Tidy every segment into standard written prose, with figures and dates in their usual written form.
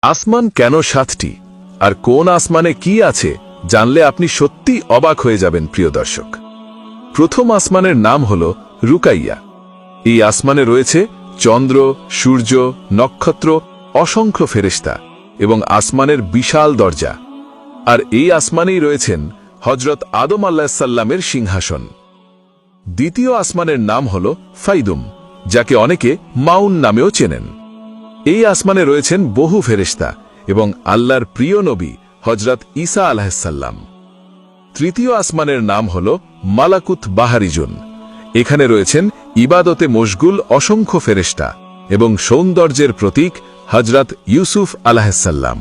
আসমান কেন সাতটি আর কোন আসমানে কি আছে জানলে আপনি সত্যি অবাক হয়ে যাবেন প্রিয় দর্শক। প্রথম আসমানের নাম হল রুকাইয়া। এই আসমানে রয়েছে চন্দ্র, সূর্য, নক্ষত্র, অসংখ্য ফেরেশতা এবং আসমানের বিশাল দরজা। আর এই আসমানেই রয়েছেন হজরত আদম আলাইহিসসালামের সিংহাসন। দ্বিতীয় আসমানের নাম হল ফাইদুম, যাকে অনেকে মাউন নামেও চেনেন। এই আসমানে রয়েছেন বহু ফেরেশতা এবং আল্লাহর প্রিয় নবী হজরত ঈসা আলাইহিসসালাম। তৃতীয় আসমানের নাম হল মালাকুত বাহারিজুন। এখানে রয়েছেন ইবাদতে মশগুল অসংখ্য ফেরেশতা এবং সৌন্দর্যের প্রতীক হজরত ইউসুফ আলাইহিসসালাম।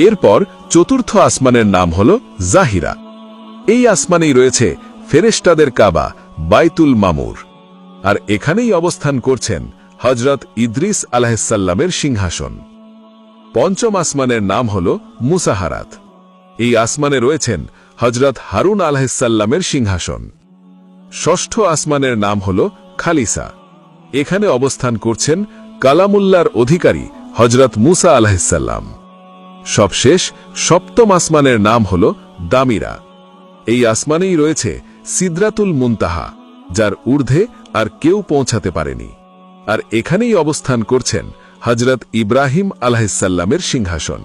এরপর চতুর্থ আসমানের নাম হল জাহিরা। এই আসমানেই রয়েছে ফেরেশতাদের কাবা বাইতুল মামুর। আর এখানেই অবস্থান করছেন হজরত ইদ্রিস আলাইহিসসালামের সিংহাসন। পঞ্চম আসমানের নাম হল মুসাহারাত। এই আসমানে রয়েছেন হজরত হারুন আলাইহিসসালামের সিংহাসন। ষষ্ঠ আসমানের নাম হল খালিসা। এখানে অবস্থান করছেন কালামুল্লাহর অধিকারী হজরত মুসা আলাইহিসসালাম। সবশেষ সপ্তম আসমানের নাম হল দামিরা। এই আসমানেই রয়েছে সিদরাতুল মুনতাহা, যার ঊর্ধ্বে আর কেউ পৌঁছাতে পারেনি। আর এখানেই অবস্থান করছেন হজরত ইব্রাহিম আলাইহিসসালামের সিংহাসন।